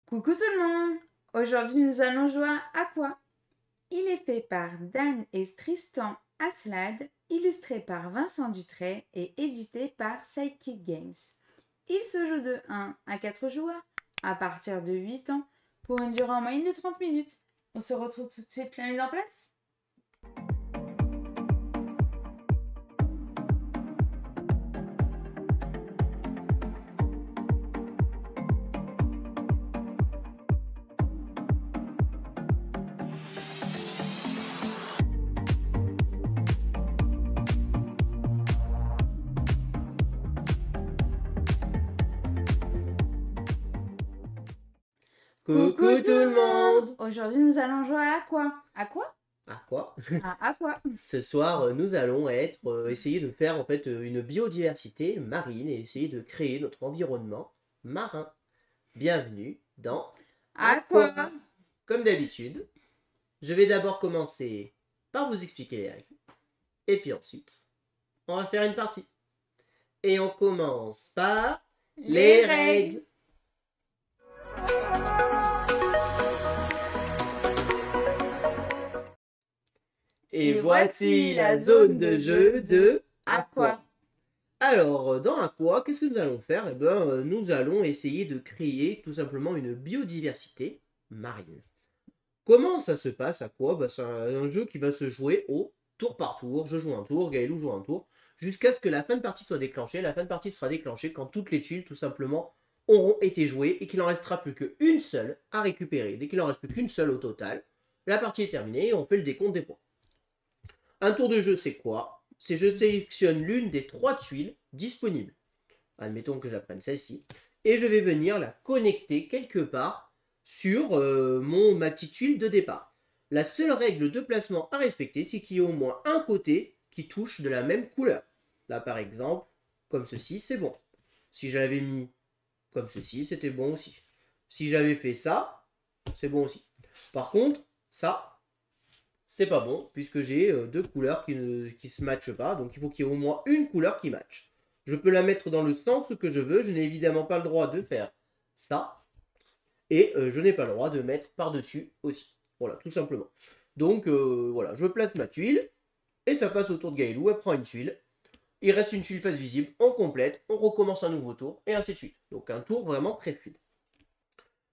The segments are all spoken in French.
Coucou tout le monde! Aujourd'hui nous allons jouer à quoi? Il est fait par Dan et Tristan Aslad, illustré par Vincent Dutray et édité par Sidekick Games. Il se joue de 1 à 4 joueurs à partir de 8 ans pour une durée en moyenne de 30 minutes. On se retrouve tout de suite la mise en place? Coucou tout le monde! Aujourd'hui nous allons jouer à quoi? À quoi? À quoi? À quoi? Ce soir, nous allons essayer de faire une biodiversité marine et essayer de créer notre environnement marin. Bienvenue dans À quoi? Comme d'habitude, je vais d'abord commencer par vous expliquer les règles. Et puis ensuite, on va faire une partie. Et on commence par les règles. Et voici la zone de jeu de Aqua. Alors, dans Aqua, qu'est-ce que nous allons faire? Nous allons essayer de créer tout simplement une biodiversité marine. Comment ça se passe, Aqua? C'est un jeu qui va se jouer au tour par tour. Je joue un tour, Gaëlou joue un tour, jusqu'à ce que la fin de partie soit déclenchée. La fin de partie sera déclenchée quand toutes les tuiles, tout simplement, auront été jouées et qu'il n'en restera plus qu'une seule à récupérer. Dès qu'il n'en reste plus qu'une seule au total, la partie est terminée et on fait le décompte des points. Un tour de jeu, c'est quoi? C'est je sélectionne l'une des 3 tuiles disponibles. Admettons que j'apprenne celle-ci. Et je vais venir la connecter quelque part sur ma petite tuile de départ. La seule règle de placement à respecter, c'est qu'il y ait au moins un côté qui touche de la même couleur. Là, par exemple, comme ceci, c'est bon. Si je l'avais mis comme ceci, c'était bon aussi. Si j'avais fait ça, c'est bon aussi. Par contre, ça, c'est pas bon, puisque j'ai 2 couleurs qui ne se matchent pas, donc il faut qu'il y ait au moins une couleur qui matche. Je peux la mettre dans le sens que je veux, je n'ai évidemment pas le droit de faire ça, et je n'ai pas le droit de mettre par-dessus aussi. Voilà, tout simplement. Donc voilà, je place ma tuile, et ça passe au tour de Gaëlou, elle prend une tuile, il reste une tuile face visible, on complète, on recommence un nouveau tour, et ainsi de suite. Donc un tour vraiment très fluide.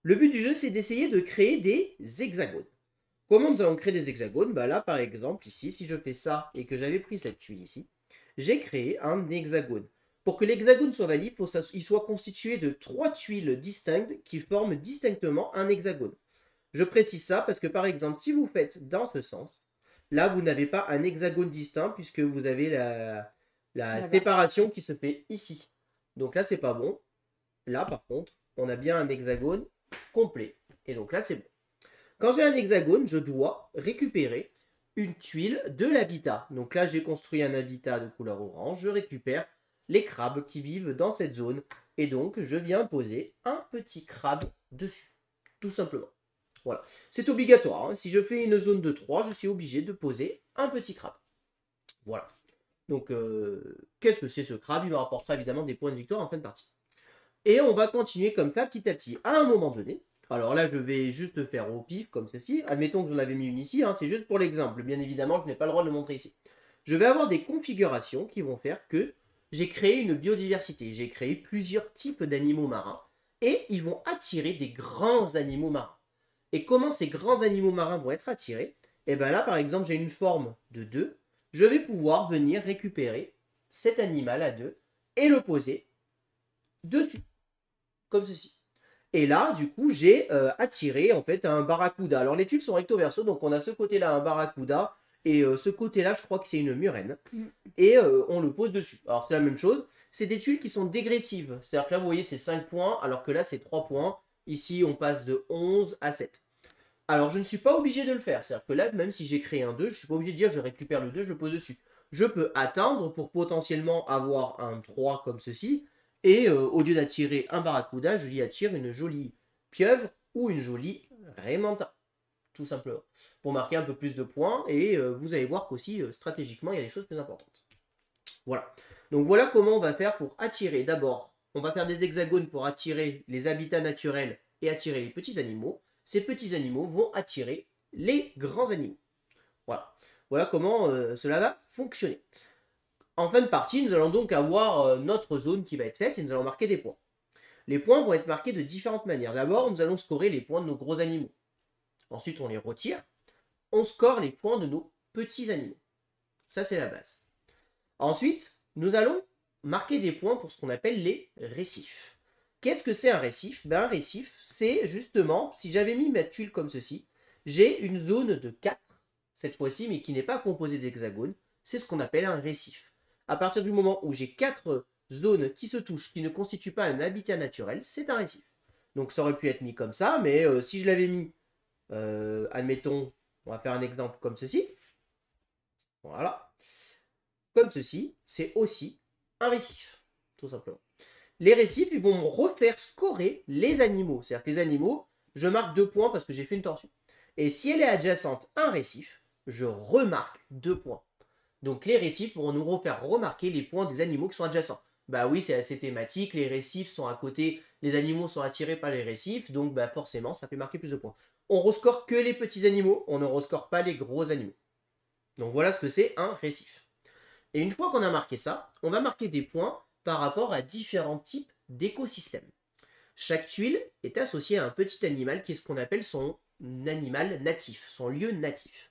Le but du jeu, c'est d'essayer de créer des hexagones. Comment nous allons créer des hexagones? Là, par exemple, ici, si je fais ça et que j'avais pris cette tuile ici, j'ai créé un hexagone. Pour que l'hexagone soit valide, il faut qu'il soit constitué de 3 tuiles distinctes qui forment distinctement un hexagone. Je précise ça parce que, par exemple, si vous faites dans ce sens, là, vous n'avez pas un hexagone distinct puisque vous avez la séparation qui se fait ici. Donc là, c'est pas bon. Là, par contre, on a bien un hexagone complet. Et donc là, c'est bon. Quand j'ai un hexagone, je dois récupérer une tuile de l'habitat. Donc là, j'ai construit un habitat de couleur orange. Je récupère les crabes qui vivent dans cette zone. Et donc, je viens poser un petit crabe dessus. Tout simplement. Voilà. C'est obligatoire. Hein. Si je fais une zone de 3, je suis obligé de poser un petit crabe. Voilà. Donc, qu'est-ce que c'est ce crabe? Il me rapportera évidemment des points de victoire en fin de partie. Et on va continuer comme ça, petit à petit. À un moment donné, alors là, je vais juste faire au pif, comme ceci. Admettons que j'en avais mis une ici, hein, c'est juste pour l'exemple. Bien évidemment, je n'ai pas le droit de le montrer ici. Je vais avoir des configurations qui vont faire que j'ai créé une biodiversité. J'ai créé plusieurs types d'animaux marins. Et ils vont attirer des grands animaux marins. Et comment ces grands animaux marins vont être attirés? Et bien là, par exemple, j'ai une forme de 2. Je vais pouvoir venir récupérer cet animal à 2 et le poser dessus. Comme ceci. Et là, du coup, j'ai attiré en fait un barracuda. Alors les tuiles sont recto verso, donc on a ce côté-là un barracuda, et ce côté-là, je crois que c'est une murène. Et on le pose dessus. Alors c'est la même chose, c'est des tuiles qui sont dégressives. C'est-à-dire que là, vous voyez, c'est 5 points, alors que là, c'est 3 points. Ici, on passe de 11 à 7. Alors je ne suis pas obligé de le faire. C'est-à-dire que là, même si j'ai créé un 2, je ne suis pas obligé de dire je récupère le 2, je le pose dessus. Je peux attendre pour potentiellement avoir un 3 comme ceci. Et au lieu d'attirer un barracuda, je lui attire une jolie pieuvre ou une jolie raimanta. Tout simplement. Pour marquer un peu plus de points. Et vous allez voir qu'aussi, stratégiquement, il y a des choses plus importantes. Voilà. Donc voilà comment on va faire pour attirer. D'abord, on va faire des hexagones pour attirer les habitats naturels et attirer les petits animaux, ces petits animaux vont attirer les grands animaux. Voilà, voilà comment cela va fonctionner. En fin de partie, nous allons donc avoir notre zone qui va être faite et nous allons marquer des points. Les points vont être marqués de différentes manières. D'abord, nous allons scorer les points de nos gros animaux. Ensuite, on les retire. On score les points de nos petits animaux. Ça, c'est la base. Ensuite, nous allons marquer des points pour ce qu'on appelle les récifs. Qu'est-ce que c'est un récif? Un récif, c'est justement, si j'avais mis ma tuile comme ceci, j'ai une zone de 4, cette fois-ci, mais qui n'est pas composée d'hexagones. C'est ce qu'on appelle un récif. À partir du moment où j'ai 4 zones qui se touchent, qui ne constituent pas un habitat naturel, c'est un récif. Donc ça aurait pu être mis comme ça, mais si je l'avais mis, admettons, on va faire un exemple comme ceci. Voilà. Comme ceci, c'est aussi un récif, tout simplement. Les récifs, ils vont me refaire scorer les animaux. C'est-à-dire que les animaux, je marque 2 points parce que j'ai fait une torsion. Et si elle est adjacente à un récif, je remarque 2 points. Donc les récifs vont nous refaire remarquer les points des animaux qui sont adjacents. Bah oui, c'est assez thématique, les récifs sont à côté, les animaux sont attirés par les récifs, donc bah forcément, ça fait marquer plus de points. On rescore que les petits animaux, on ne rescore pas les gros animaux. Donc voilà ce que c'est un récif. Et une fois qu'on a marqué ça, on va marquer des points par rapport à différents types d'écosystèmes. Chaque tuile est associée à un petit animal qui est ce qu'on appelle son animal natif, son lieu natif.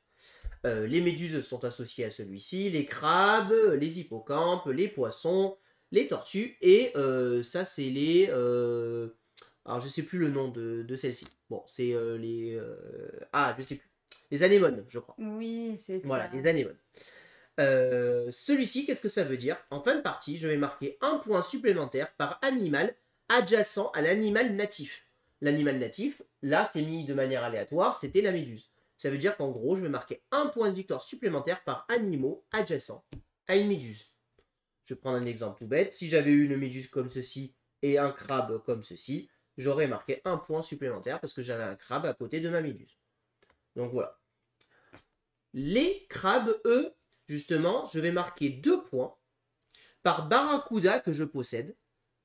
Les méduses sont associées à celui-ci, les crabes, les hippocampes, les poissons, les tortues, et ça c'est les... alors je sais plus le nom de celle-ci. Bon, c'est les... ah, je sais plus. Les anémones, je crois. Oui, c'est ça. Voilà, les anémones. Celui-ci, qu'est-ce que ça veut dire? En fin de partie, je vais marquer un point supplémentaire par animal adjacent à l'animal natif. L'animal natif, là, c'est mis de manière aléatoire, c'était la méduse. Ça veut dire qu'en gros, je vais marquer un point de victoire supplémentaire par animaux adjacents à une méduse. Je vais prendre un exemple tout bête. Si j'avais eu une méduse comme ceci et un crabe comme ceci, j'aurais marqué un point supplémentaire parce que j'avais un crabe à côté de ma méduse. Donc voilà. Les crabes, eux, justement, je vais marquer 2 points par barracuda que je possède,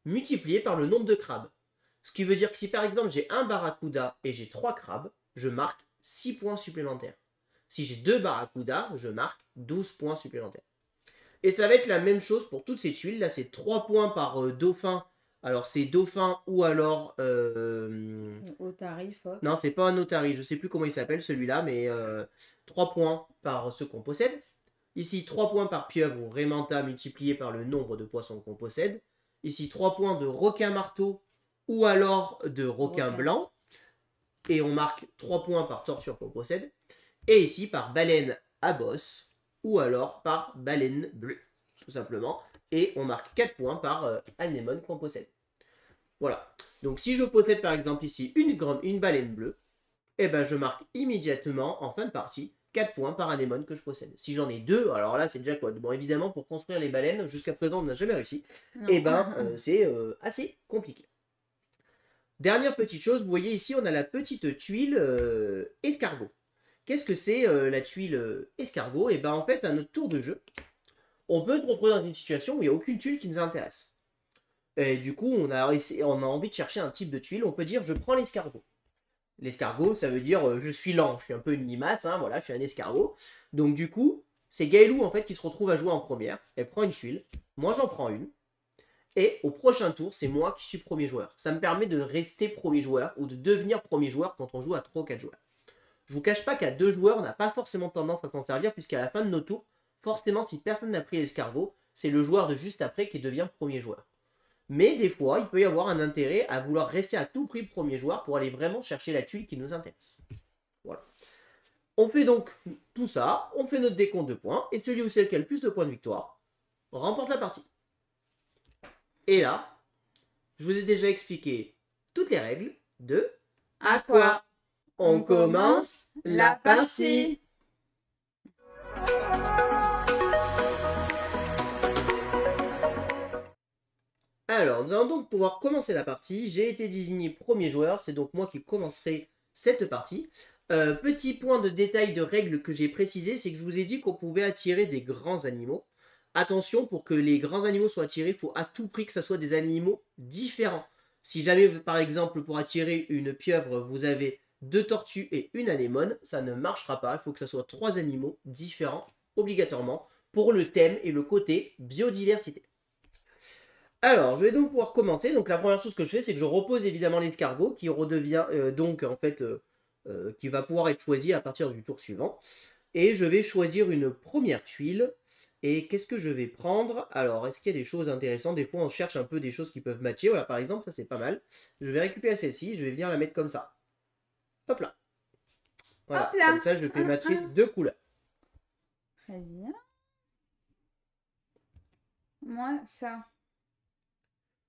multiplié par le nombre de crabes. Ce qui veut dire que si par exemple j'ai un barracuda et j'ai 3 crabes, je marque 6 points supplémentaires. Si j'ai 2 barracudas, je marque 12 points supplémentaires. Et ça va être la même chose pour toutes ces tuiles. Là, c'est 3 points par dauphin. Alors, c'est dauphin ou alors... Otari, phoque. Non, c'est pas un otari. Je sais plus comment il s'appelle celui-là, mais 3 points par ce qu'on possède. Ici, 3 points par pieuvre ou raimanta multiplié par le nombre de poissons qu'on possède. Ici, 3 points de requin-marteau ou alors de requin blanc. Et on marque 3 points par torture qu'on possède. Et ici, par baleine à bosse ou alors par baleine bleue, tout simplement. Et on marque 4 points par anémone qu'on possède. Voilà. Donc si je possède par exemple ici une baleine bleue, eh ben je marque immédiatement en fin de partie 4 points par anémone que je possède. Si j'en ai 2, alors là c'est déjà quoi? Bon, évidemment, pour construire les baleines, jusqu'à présent on n'a jamais réussi. Et ben c'est assez compliqué. Dernière petite chose, vous voyez ici on a la petite tuile escargot. Qu'est-ce que c'est la tuile escargot? Et ben en fait à notre tour de jeu, on peut se retrouver dans une situation où il n'y a aucune tuile qui nous intéresse. Et du coup, on a envie de chercher un type de tuile. On peut dire je prends l'escargot. L'escargot, ça veut dire je suis lent. Je suis un peu une limace, hein, voilà, je suis un escargot. Donc du coup, c'est Gaëlou en fait qui se retrouve à jouer en première. Elle prend une tuile. Moi, j'en prends une. Et au prochain tour, c'est moi qui suis premier joueur. Ça me permet de rester premier joueur ou de devenir premier joueur quand on joue à 3 ou 4 joueurs. Je vous cache pas qu'à 2 joueurs, on n'a pas forcément tendance à s'en servir puisqu'à la fin de nos tours, forcément, si personne n'a pris l'escargot, c'est le joueur de juste après qui devient premier joueur. Mais des fois, il peut y avoir un intérêt à vouloir rester à tout prix premier joueur pour aller vraiment chercher la tuile qui nous intéresse. Voilà. On fait donc tout ça, on fait notre décompte de points, et celui ou celle qui a le plus de points de victoire remporte la partie. Et là, je vous ai déjà expliqué toutes les règles de à quoi on commence la partie. Alors, nous allons donc pouvoir commencer la partie. J'ai été désigné premier joueur, c'est donc moi qui commencerai cette partie. Petit point de détail de règles que j'ai précisé, c'est que je vous ai dit qu'on pouvait attirer des grands animaux. Attention, pour que les grands animaux soient attirés, il faut à tout prix que ce soit des animaux différents. Si jamais, par exemple, pour attirer une pieuvre, vous avez 2 tortues et une anémone, ça ne marchera pas. Il faut que ça soit 3 animaux différents, obligatoirement, pour le thème et le côté biodiversité. Alors, je vais donc pouvoir commencer. Donc, la première chose que je fais, c'est que je repose évidemment l'escargot qui redevient qui va pouvoir être choisi à partir du tour suivant. Et je vais choisir une première tuile. Et qu'est-ce que je vais prendre? Alors, est-ce qu'il y a des choses intéressantes? Des fois, on cherche un peu des choses qui peuvent matcher. Voilà, par exemple, ça c'est pas mal. Je vais récupérer celle-ci. Je vais venir la mettre comme ça. Hop là. Hop Voilà, comme là. ça, je fais matcher 2 couleurs. Très bien. Moi, ça.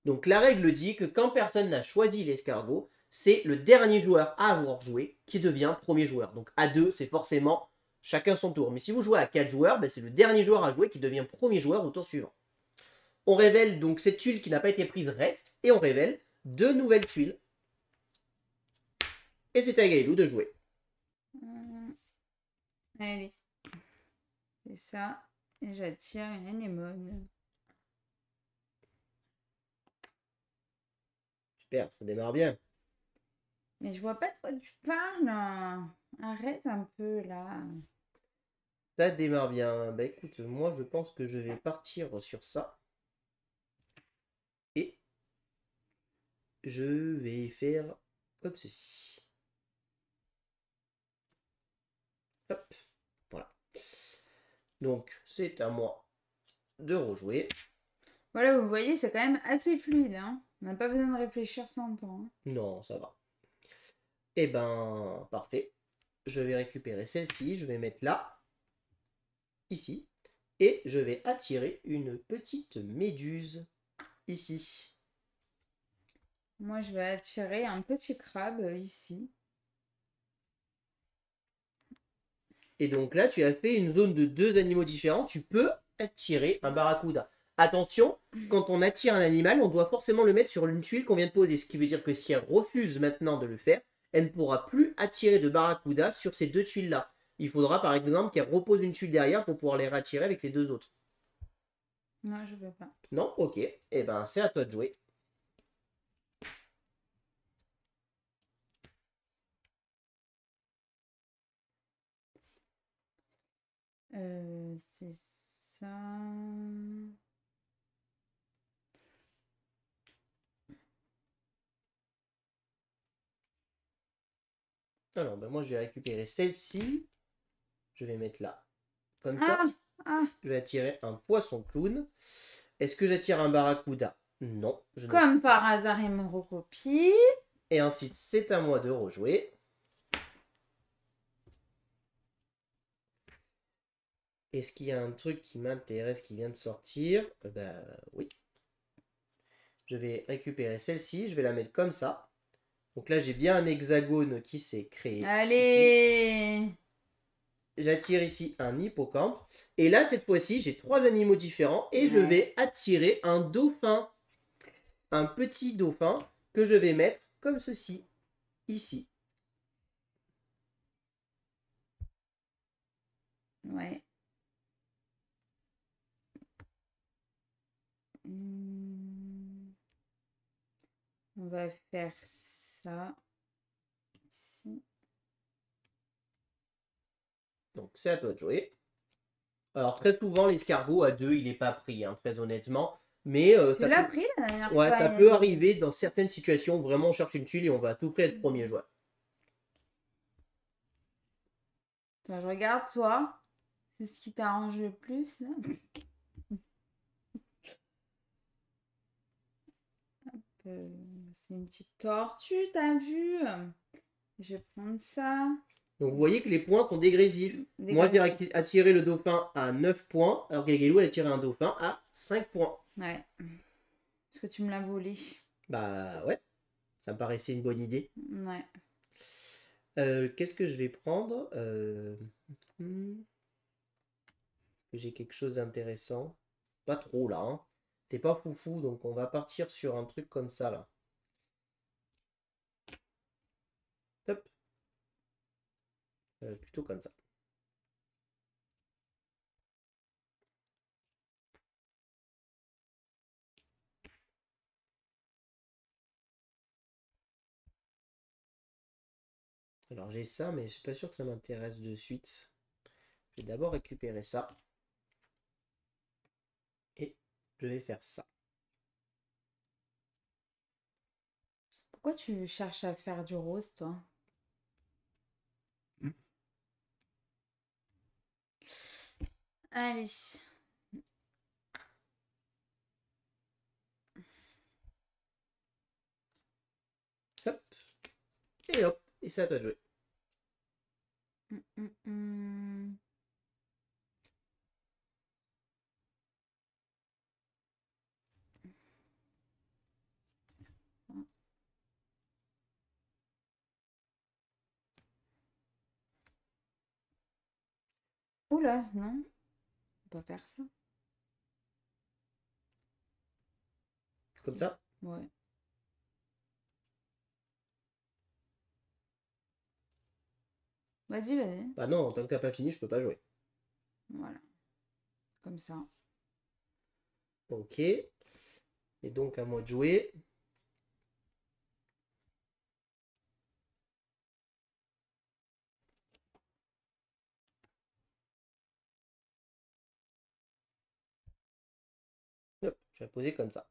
Donc la règle dit que quand personne n'a choisi l'escargot, c'est le dernier joueur à avoir joué qui devient premier joueur. Donc à 2, c'est forcément chacun son tour. Mais si vous jouez à 4 joueurs, c'est le dernier joueur à jouer qui devient premier joueur au tour suivant. On révèle donc cette tuile qui n'a pas été prise reste, et on révèle 2 nouvelles tuiles. Et c'est à Gaëlou de jouer. Allez. C'est ça. Et j'attire une anémone. Super, ça démarre bien. Mais je vois pas de quoi tu parles. Arrête un peu là. Ça démarre bien. Bah écoute, moi je pense que je vais partir sur ça. Et je vais faire comme ceci. Hop, voilà. Donc c'est à moi de rejouer. Voilà, vous voyez, c'est quand même assez fluide. Hein. On n'a pas besoin de réfléchir 100 ans. Hein. Non, ça va. Eh ben, parfait. Je vais récupérer celle-ci, je vais mettre là, ici, et je vais attirer une petite méduse ici. Moi, je vais attirer un petit crabe ici. Et donc là, tu as fait une zone de 2 animaux différents. Tu peux attirer un barracuda. Attention, quand on attire un animal, on doit forcément le mettre sur une tuile qu'on vient de poser. Ce qui veut dire que si elle refuse maintenant de le faire, elle ne pourra plus attirer de barracuda sur ces 2 tuiles-là. Il faudra par exemple qu'elle repose une tuile derrière pour pouvoir les rattirer avec les 2 autres. Non, je peux pas. Non? Ok. Eh ben, c'est à toi de jouer. C'est ça. Alors, ben moi, je vais récupérer celle-ci. Je vais mettre là. Comme ça. Ah, Je vais attirer un poisson clown. Est-ce que j'attire un barracuda? Non. comme par hasard, il me recopie. Et ensuite, c'est à moi de rejouer. Est-ce qu'il y a un truc qui m'intéresse qui vient de sortir? Bah oui. Je vais récupérer celle-ci. Je vais la mettre comme ça. Donc là, j'ai bien un hexagone qui s'est créé. Allez Ici. J'attire ici un hippocampe. Et là, cette fois-ci, j'ai 3 animaux différents. Et je vais attirer un dauphin. Un petit dauphin que je vais mettre comme ceci. Ici. Ouais. On va faire ça. Ici. Donc, c'est à toi de jouer. Alors, très souvent, l'escargot à 2, il n'est pas pris, hein, très honnêtement. Mais Tu l'as pris la dernière ouais, fois. ça peut arriver dans certaines situations où vraiment on cherche une tuile et on va à tout près être premier joueur. Attends, je regarde toi. C'est ce qui t'arrange le plus là. C'est une petite tortue, t'as vu? Je vais prendre ça. Donc vous voyez que les points sont dégressifs. Moi j'ai attiré le dauphin à 9 points, alors qu'Aguelou elle a tiré un dauphin à 5 points. Ouais. Parce que tu me l'as volé. Bah ouais, ça me paraissait une bonne idée. Ouais. Qu'est-ce que je vais prendre J'ai quelque chose d'intéressant. Pas trop là, hein. C'est pas foufou, donc on va partir sur un truc comme ça là. Hop. Plutôt comme ça. Alors j'ai ça, mais je suis pas sûr que ça m'intéresse de suite. Je vais d'abord récupérer ça. Et je vais faire ça. Pourquoi tu cherches à faire du rose, toi? Allez. Hop. Et hop. Et c'est à toi de jouer. Hum, hum, hum. Oula, non, on peut pas faire ça. Comme ça. Ouais. Vas-y, vas-y. Bah non, tant que t'as pas fini, je peux pas jouer. Voilà. Comme ça. Ok. Et donc à moi de jouer. Hop, je vais la poser comme ça.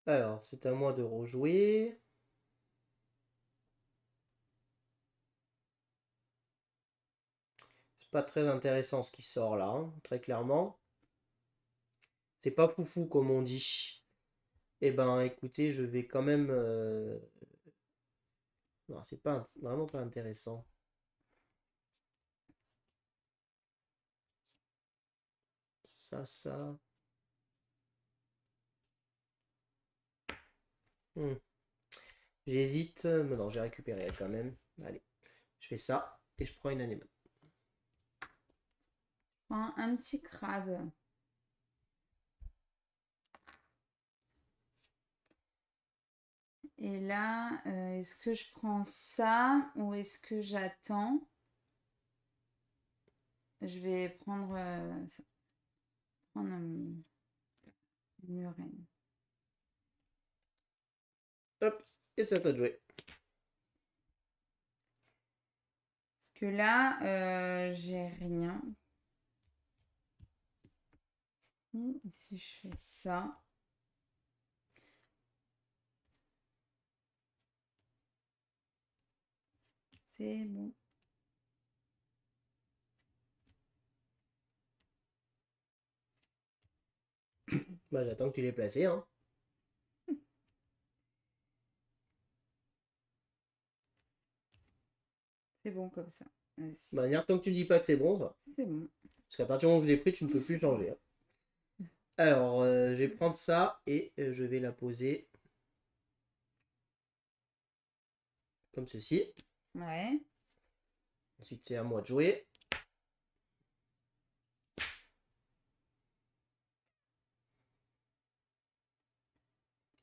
Alors, c'est à moi de rejouer. C'est pas très intéressant ce qui sort là, hein, très clairement. C'est pas foufou comme on dit. Eh ben écoutez, je vais quand même... Non, c'est pas vraiment pas intéressant. Ça. Hmm. J'hésite, mais non, j'ai récupéré elle quand même. Allez, je fais ça et je prends une anémone. Un petit crabe. Et là, est-ce que je prends ça ou est-ce que j'attends? Je vais prendre ça. Prendre une murène. Hop, et c'est à toi de jouer. Parce que là, j'ai rien. Si je fais ça. C'est bon. Bah j'attends que tu l'aies placé, hein. C'est bon comme ça. De Vas-y. manière, tant que tu me dis pas que c'est bon, ça va. C'est bon. Parce qu'à partir du moment où je l'ai pris, tu ne peux plus changer, hein. Alors, je vais prendre ça et je vais la poser comme ceci. Ouais. Ensuite, c'est à moi de jouer.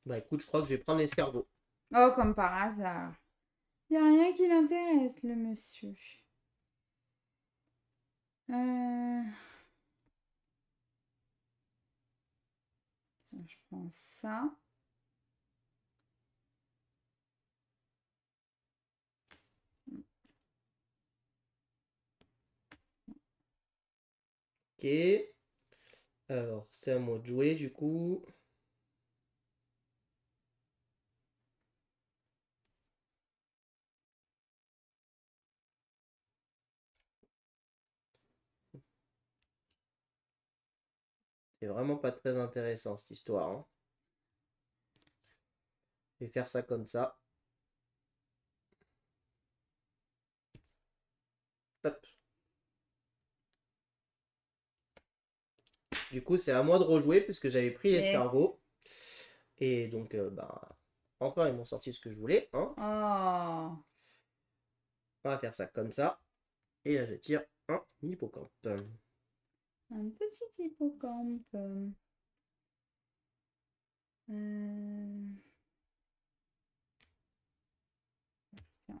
Bah écoute, je crois que je vais prendre l'escargot. Oh, comme par hasard. Il n'y a rien qui l'intéresse, le monsieur. Euh, Je prends ça. Ok. Alors, c'est à moi de jouer du coup. C'est vraiment pas très intéressant cette histoire, hein. Je vais faire ça comme ça. Hop. Du coup, c'est à moi de rejouer puisque j'avais pris Yes. l'escargot. Et donc, bah, enfin, ils m'ont sorti ce que je voulais, hein. Oh, On va faire ça comme ça. Et là, je tire un hippocampe. un petit hippocampe. Euh, ça.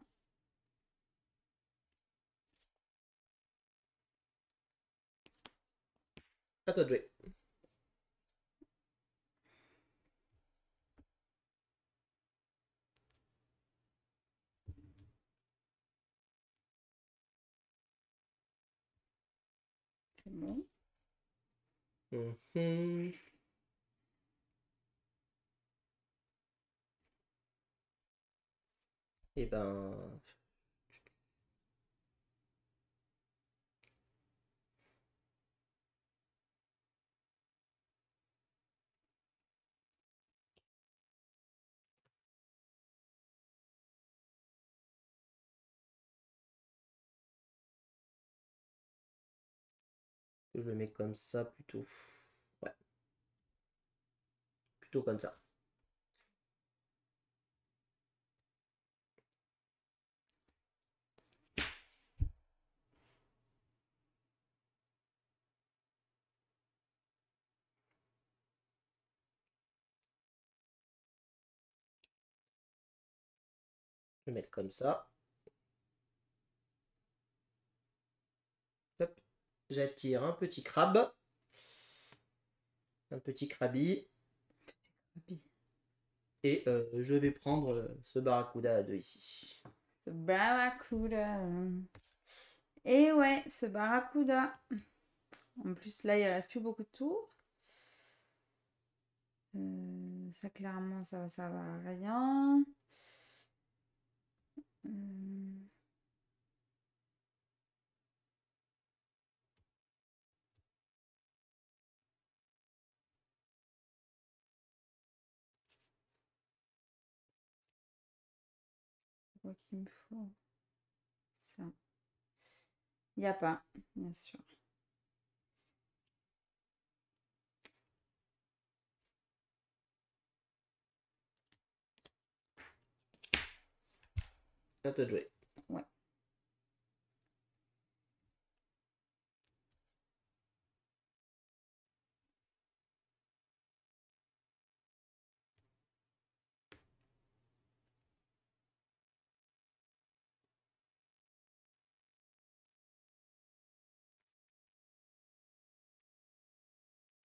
À toi de jouer. C'est bon. Mhm. Et ben... Je le mets comme ça plutôt. Ouais, plutôt comme ça. Je vais mettre comme ça. Hop. J'attire un petit crabe. Un petit krabi. Et je vais prendre ce barracuda à deux ici. Ce barracuda. Et ouais, ce barracuda. En plus, là, il reste plus beaucoup de tours. Ça, clairement, ça va servir à rien. Quoi qu'il me faut. Ça. Il n'y a pas, bien sûr. À toi de jouer. Ouais.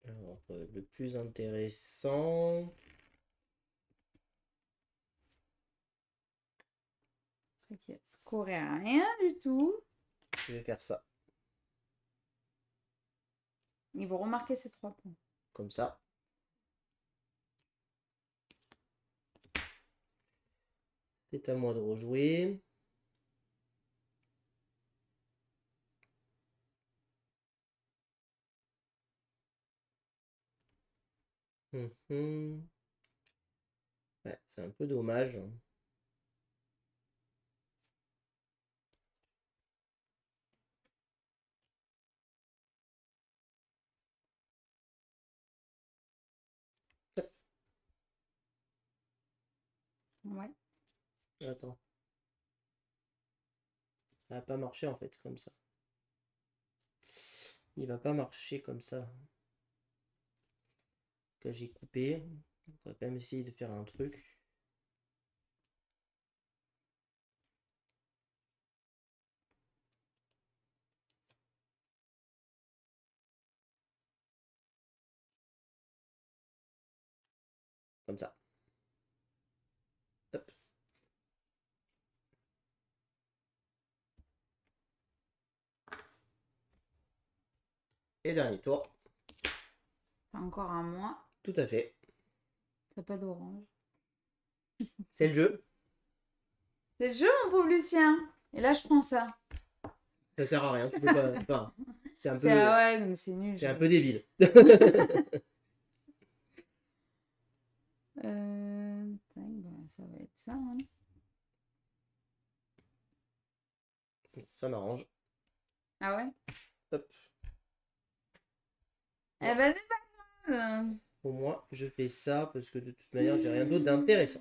Alors, le plus intéressant... Ce qui scoré à rien du tout. Je vais faire ça. Ils vont remarquer ces 3 points. Comme ça. C'est à moi de rejouer. Mhm. Ouais, c'est un peu dommage. Ouais. Attends. Ça va pas marcher en fait, comme ça. Il va pas marcher comme ça. Que j'ai coupé. On va quand même essayer de faire un truc. Comme ça. Hop. Et dernier tour. C'est encore un mois. Tout à fait. T'as pas d'orange. C'est le jeu. C'est le jeu, mon pauvre Lucien. Et là, je prends ça. Ça sert à rien. Tu peux pas. Enfin, c'est un peu. Ouais, donc c'est nul. C'est un peu débile. Ça va être ça. Hein. Ça m'arrange. Ah ouais? Hop. Eh ben, c'est pas grave. Au moins, je fais ça parce que de toute manière, j'ai rien d'autre d'intéressant.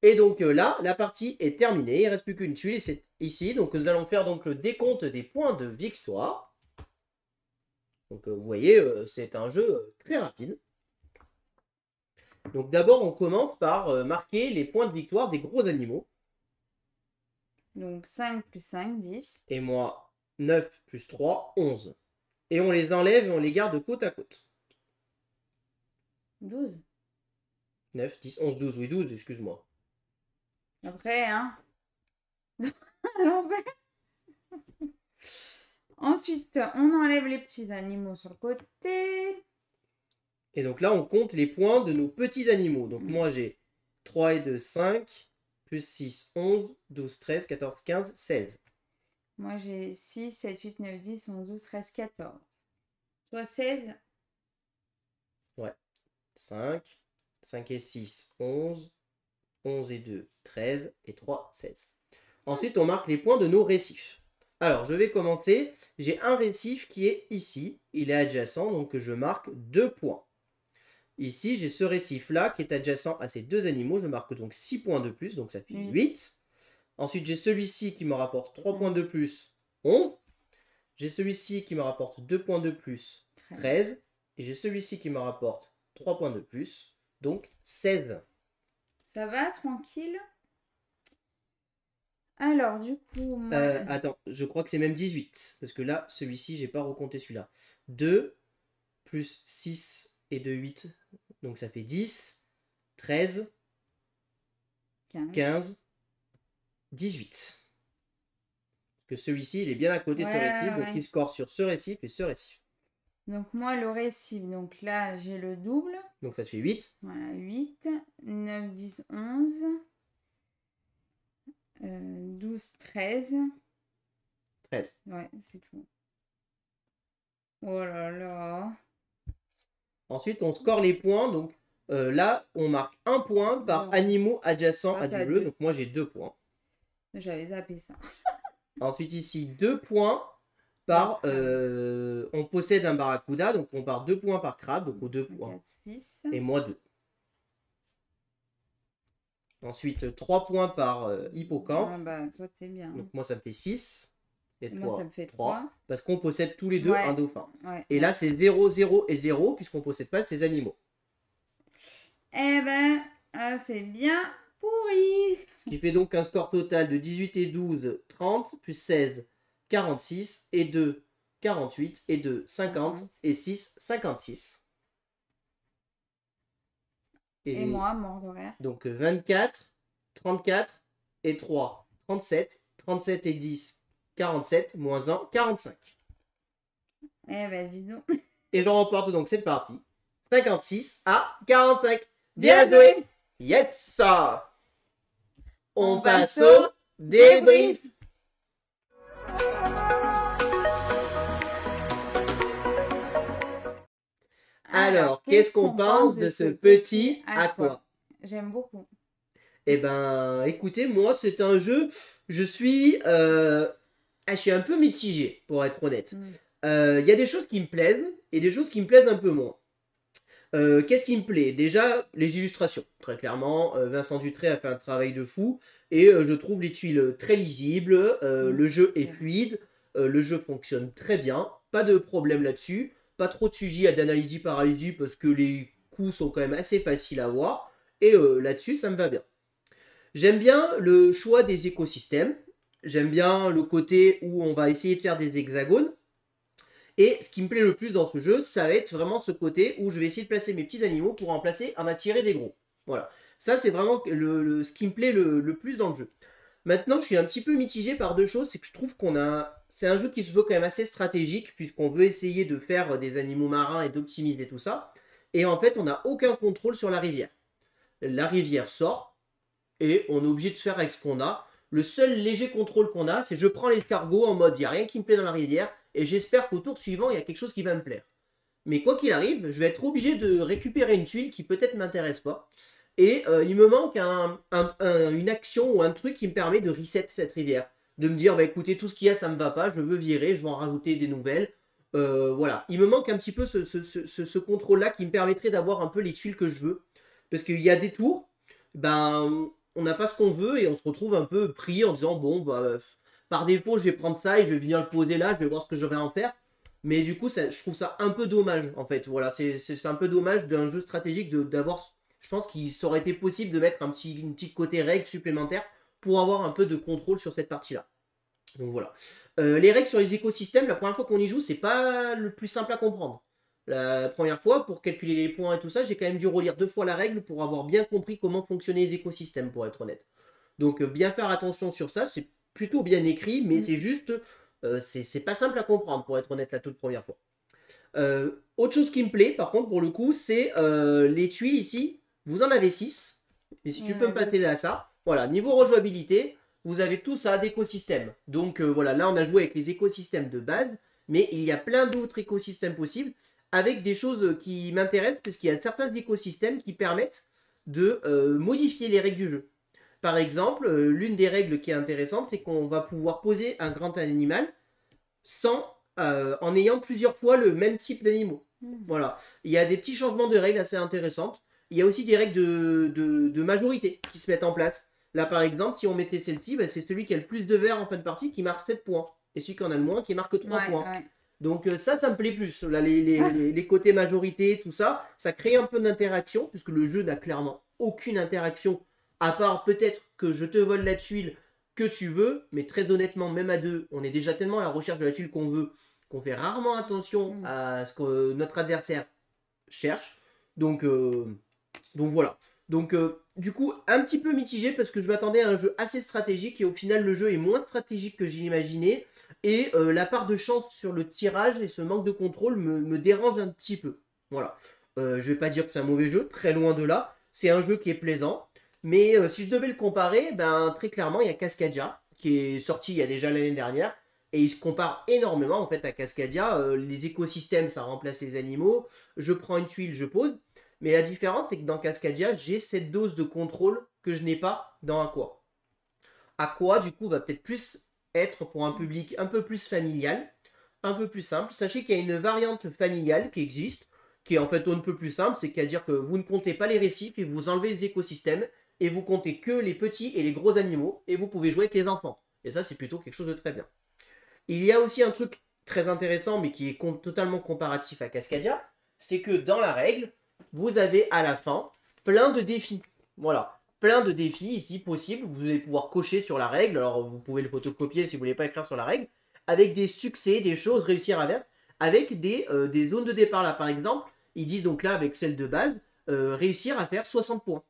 Et donc là, la partie est terminée. Il ne reste plus qu'une tuile, c'est ici. Donc nous allons faire donc le décompte des points de victoire. Donc vous voyez, c'est un jeu très rapide. Donc d'abord, on commence par marquer les points de victoire des gros animaux. Donc 5 plus 5, 10. Et moi, 9 plus 3, 11. Et on les enlève et on les garde côte à côte. 12. 9, 10, 11, 12. Oui, 12, excuse-moi. Après, hein? À l'envers. Ensuite, on enlève les petits animaux sur le côté. Et donc là, on compte les points de nos petits animaux. Donc moi, j'ai 3 et 2, 5, plus 6, 11, 12, 13, 14, 15, 16. Moi, j'ai 6, 7, 8, 9, 10, 11, 12, 13, 14. Toi, 16. Ouais. 5, 5 et 6, 11, 11 et 2, 13, et 3, 16. Ensuite, on marque les points de nos récifs. Alors, je vais commencer. J'ai un récif qui est ici. Il est adjacent, donc je marque 2 points. Ici, j'ai ce récif-là qui est adjacent à ces deux animaux. Je marque donc 6 points de plus, donc ça fait 8. Ensuite, j'ai celui-ci qui me rapporte 3 points de plus, 11. J'ai celui-ci qui me rapporte 2 points de plus, 13. Et j'ai celui-ci qui me rapporte 3 points de plus, donc 16. Ça va, tranquille? Alors, du coup, moi... Attends, je crois que c'est même 18. Parce que là, celui-ci, j'ai pas recompté celui-là. 2 plus 6 et 2, 8. Donc ça fait 10, 13, 15, 18. Parce que celui-ci, il est bien à côté de ce récif. Donc il score sur ce récif et ce récif. Donc moi, le récif, donc là, j'ai le double. Donc ça te fait 8. Voilà, 8, 9, 10, 11, 12, 13. 13. Ouais, c'est tout. Oh là là. Ensuite, on score les points. Donc là, on marque un point par animaux adjacents à du bleu. Donc moi, j'ai 2 points. J'avais zappé ça. Ensuite, ici, 2 points par... on possède un barracuda. Donc on part 2 points par crabe. Donc 2 points. 4, 6. Et moi, 2. Ensuite, 3 points par hippocampe. Ah bah, toi, t'es bien. Donc moi, ça me fait 6. Et moi, toi, ça me fait 3. Parce qu'on possède tous les deux un dauphin. Et là, c'est 0, 0 et 0, puisqu'on ne possède pas ces animaux. Eh ben, c'est bien pourri. Ce qui fait donc un score total de 18 et 12, 30, plus 16, 46, et 2, 48, et 2, 50, et 6, 56. Et moi, mort de rire. Donc 24, 34, et 3, 37, 37 et 10, 47, moins 1, 45. Eh ben, dis donc. Et j'en remporte donc cette partie. 56 à 45. Bien joué. Yes, ça. On passe au débrief. Alors, qu'est-ce qu'on pense de ce petit aqua? J'aime beaucoup. Eh ben, écoutez, moi, c'est un jeu... Je suis un peu mitigé, pour être honnête. Il y a des choses qui me plaisent et des choses qui me plaisent un peu moins. Qu'est-ce qui me plaît? Déjà, les illustrations. Très clairement, Vincent Dutray a fait un travail de fou. Et je trouve les tuiles très lisibles. Le jeu est fluide. Le jeu fonctionne très bien. Pas de problème là-dessus. Pas trop de sujets d'analyse paralysie parce que les coups sont quand même assez faciles à voir. Et là-dessus, ça me va bien. J'aime bien le choix des écosystèmes. J'aime bien le côté où on va essayer de faire des hexagones. Et ce qui me plaît le plus dans ce jeu, ça va être vraiment ce côté où je vais essayer de placer mes petits animaux pour en attirer des gros. Voilà. Ça, c'est vraiment ce qui me plaît le plus dans le jeu. Maintenant, je suis un petit peu mitigé par deux choses. C'est que je trouve c'est un jeu qui se veut quand même assez stratégique, puisqu'on veut essayer de faire des animaux marins et d'optimiser tout ça. Et en fait, on n'a aucun contrôle sur la rivière. La rivière sort, et on est obligé de faire avec ce qu'on a. Le seul léger contrôle qu'on a, c'est je prends l'escargot en mode il n'y a rien qui me plaît dans la rivière, et j'espère qu'au tour suivant, il y a quelque chose qui va me plaire. Mais quoi qu'il arrive, je vais être obligé de récupérer une tuile qui peut-être ne m'intéresse pas. Et il me manque une action ou un truc qui me permet de reset cette rivière. De me dire, bah écoutez, tout ce qu'il y a, ça me va pas, je veux virer, je vais en rajouter des nouvelles. Voilà. Il me manque un petit peu ce contrôle-là qui me permettrait d'avoir un peu les tuiles que je veux. Parce qu'il y a des tours, ben, on n'a pas ce qu'on veut et on se retrouve un peu pris en disant, bon, bah, par défaut, je vais prendre ça et je vais venir le poser là, je vais voir ce que je vais en faire. Mais du coup, je trouve ça un peu dommage, en fait. Voilà, c'est un peu dommage d'un jeu stratégique d'avoir... Je pense qu'il aurait été possible de mettre une petite côté règle supplémentaire pour avoir un peu de contrôle sur cette partie-là. Donc voilà. Les règles sur les écosystèmes, la première fois qu'on y joue, c'est pas le plus simple à comprendre. La première fois, pour calculer les points et tout ça, j'ai quand même dû relire 2 fois la règle pour avoir bien compris comment fonctionnaient les écosystèmes, pour être honnête. Donc bien faire attention sur ça, c'est plutôt bien écrit, mais c'est juste C'est pas simple à comprendre, pour être honnête, la toute première fois. Autre chose qui me plaît, par contre, pour le coup, c'est les tuiles ici. Vous en avez 6. Et si tu peux me passer à ça. Voilà, niveau rejouabilité, vous avez tout ça d'écosystèmes. Donc voilà, là on a joué avec les écosystèmes de base, mais il y a plein d'autres écosystèmes possibles avec des choses qui m'intéressent parce qu'il y a certains écosystèmes qui permettent de modifier les règles du jeu. Par exemple, l'une des règles qui est intéressante, c'est qu'on va pouvoir poser un grand animal en ayant plusieurs fois le même type d'animaux. Voilà. Il y a des petits changements de règles assez intéressantes. Il y a aussi des règles de majorité qui se mettent en place. Là, par exemple, si on mettait celle-ci, bah, c'est celui qui a le plus de verts en fin de partie qui marque 7 points. Et celui qui en a le moins qui marque 3 points. Ouais. Donc ça me plaît plus. Là, les côtés majorité, tout ça, ça crée un peu d'interaction, puisque le jeu n'a clairement aucune interaction, à part peut-être que je te vole la tuile que tu veux, mais très honnêtement, même à deux, on est déjà tellement à la recherche de la tuile qu'on veut, qu'on fait rarement attention à ce que notre adversaire cherche. Donc voilà. Donc du coup, un petit peu mitigé parce que je m'attendais à un jeu assez stratégique et au final, le jeu est moins stratégique que j'imaginais. Et la part de chance sur le tirage et ce manque de contrôle me dérange un petit peu. Voilà. Je vais pas dire que c'est un mauvais jeu, très loin de là. C'est un jeu qui est plaisant. Mais si je devais le comparer, ben, très clairement, il y a Cascadia, qui est sorti il y a déjà l'année dernière. Et il se compare énormément en fait à Cascadia. Les écosystèmes, ça remplace les animaux. Je prends une tuile, je pose. Mais la différence, c'est que dans Cascadia, j'ai cette dose de contrôle que je n'ai pas dans Aqua. Aqua, du coup, va peut-être plus être pour un public un peu plus familial, un peu plus simple. Sachez qu'il y a une variante familiale qui existe, qui est en fait un peu plus simple, c'est-à-dire que vous ne comptez pas les récifs et vous enlevez les écosystèmes, et vous comptez que les petits et les gros animaux, et vous pouvez jouer avec les enfants. Et ça, c'est plutôt quelque chose de très bien. Il y a aussi un truc très intéressant, mais qui est totalement comparatif à Cascadia, c'est que dans la règle, vous avez à la fin plein de défis. Voilà, plein de défis ici possibles. Vous allez pouvoir cocher sur la règle. Alors, vous pouvez le photocopier si vous ne voulez pas écrire sur la règle. Avec des succès, des choses, réussir à faire. Avec des zones de départ là, par exemple. Ils disent donc là, avec celle de base, réussir à faire 60 points.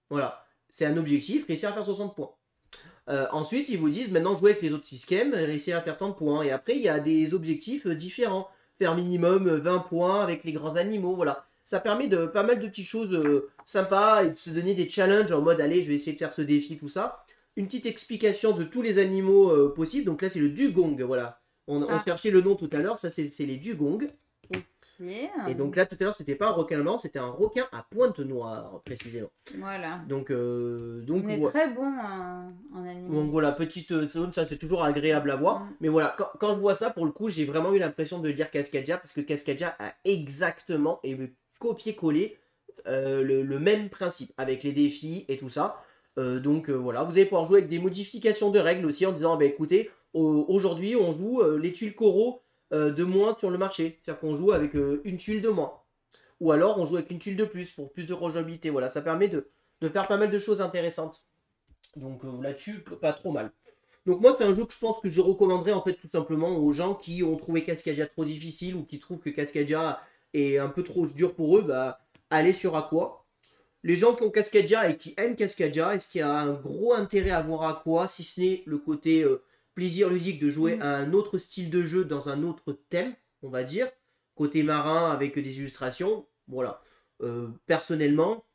Voilà, c'est un objectif, réussir à faire 60 points. Ensuite, ils vous disent maintenant jouer avec les autres systèmes, réussir à faire tant de points. Et après, il y a des objectifs différents. Faire minimum 20 points avec les grands animaux, voilà. Ça permet de pas mal de petites choses sympas et de se donner des challenges en mode allez, je vais essayer de faire ce défi, tout ça. Une petite explication de tous les animaux possibles. Donc là, c'est le dugong, voilà. On cherchait le nom tout à l'heure, ça c'est les dugongs. Okay. Et donc là, tout à l'heure, c'était pas un requin blanc, c'était un requin à pointe noire, précisément. Voilà. Donc on est très bon en animaux. Donc voilà, petite zone, ça c'est toujours agréable à voir. Mais voilà, quand je vois ça, pour le coup, j'ai vraiment eu l'impression de dire Cascadia, parce que Cascadia a exactement et copier-coller le même principe, avec les défis et tout ça. Donc voilà, vous allez pouvoir jouer avec des modifications de règles aussi, en disant, bah, écoutez, aujourd'hui, on joue les tuiles coraux de moins sur le marché. C'est-à-dire qu'on joue avec une tuile de moins. Ou alors, on joue avec une tuile de plus, pour plus de rejouabilité. Voilà, ça permet de faire pas mal de choses intéressantes. Donc là-dessus, pas trop mal. Donc moi, c'est un jeu que je pense que je recommanderais en fait tout simplement aux gens qui ont trouvé Cascadia trop difficile ou qui trouvent que Cascadia est un peu trop dur pour eux, bah allez sur Aqua. Les gens qui ont Cascadia et qui aiment Cascadia, est-ce qu'il y a un gros intérêt à voir Aqua, si ce n'est le côté plaisir ludique de jouer à un autre style de jeu dans un autre thème, on va dire, côté marin avec des illustrations, voilà. Personnellement,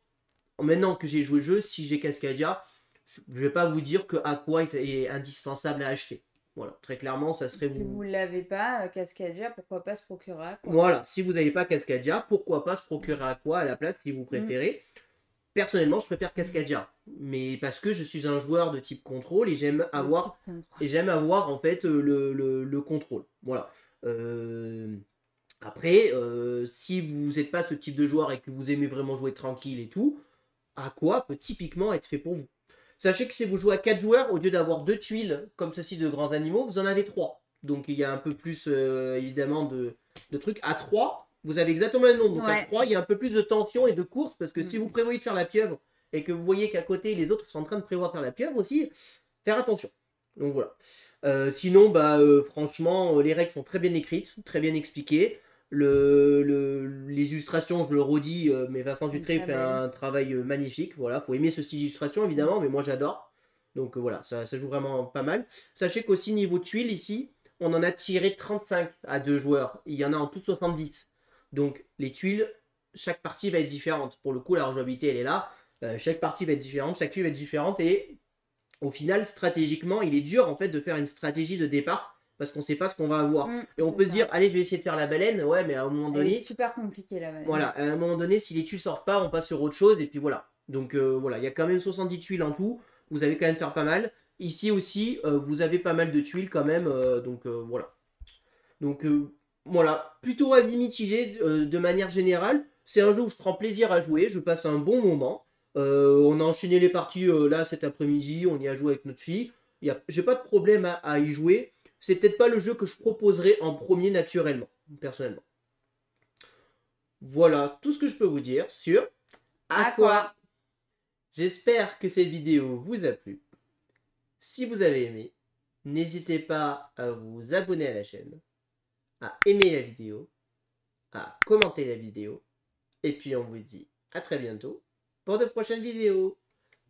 maintenant que j'ai joué le jeu, si j'ai Cascadia, je ne vais pas vous dire que Aqua est indispensable à acheter. Voilà, très clairement, ça serait... Si vous ne l'avez pas, Cascadia, pourquoi pas se procurer Aqua? Voilà, si vous n'avez pas Cascadia, pourquoi pas se procurer Aqua à la place si vous préférez. Personnellement, je préfère Cascadia, mais parce que je suis un joueur de type contrôle et j'aime avoir en fait le contrôle. Voilà. Après, si vous n'êtes pas ce type de joueur et que vous aimez vraiment jouer tranquille et tout, Aqua peut typiquement être fait pour vous. Sachez que si vous jouez à 4 joueurs, au lieu d'avoir 2 tuiles comme ceci de grands animaux, vous en avez 3. Donc il y a un peu plus évidemment de trucs. À 3, vous avez exactement le nombre. Donc à 3, il y a un peu plus de tension et de course parce que si vous prévoyez de faire la pieuvre et que vous voyez qu'à côté les autres sont en train de prévoir de faire la pieuvre aussi, faire attention. Donc voilà. Sinon, franchement, les règles sont très bien écrites, très bien expliquées. Les illustrations, je le redis, mais Vincent Dutré fait un travail magnifique. Voilà, faut aimer ce style d'illustration évidemment, mais moi j'adore. Donc voilà, ça joue vraiment pas mal. Sachez qu'aussi niveau tuiles ici, on en a tiré 35 à 2 joueurs. Il y en a en tout 70. Donc les tuiles, chaque partie va être différente. Pour le coup, la rejouabilité, elle est là. Chaque partie va être différente, chaque tuile va être différente. Et au final, stratégiquement, il est dur en fait de faire une stratégie de départ parce qu'on ne sait pas ce qu'on va avoir. Et on peut se dire, allez, je vais essayer de faire la baleine. Ouais, mais à un moment donné... C'est super compliqué la baleine. Voilà, à un moment donné, si les tuiles sortent pas, on passe sur autre chose. Et puis voilà. Donc voilà, il y a quand même 70 tuiles en tout. Vous avez quand même faire pas mal. Ici aussi, vous avez pas mal de tuiles quand même. Donc voilà. Donc voilà, plutôt avis mitigé de manière générale. C'est un jeu où je prends plaisir à jouer, je passe un bon moment. On a enchaîné les parties là cet après-midi, on y a joué avec notre fille. J'ai pas de problème à y jouer. C'est peut-être pas le jeu que je proposerais en premier naturellement, personnellement. Voilà tout ce que je peux vous dire sur Aqua. J'espère que cette vidéo vous a plu. Si vous avez aimé, n'hésitez pas à vous abonner à la chaîne, à aimer la vidéo, à commenter la vidéo. Et puis on vous dit à très bientôt pour de prochaines vidéos.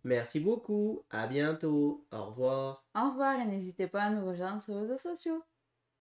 Merci beaucoup, à bientôt, au revoir. Au revoir et n'hésitez pas à nous rejoindre sur les réseaux sociaux.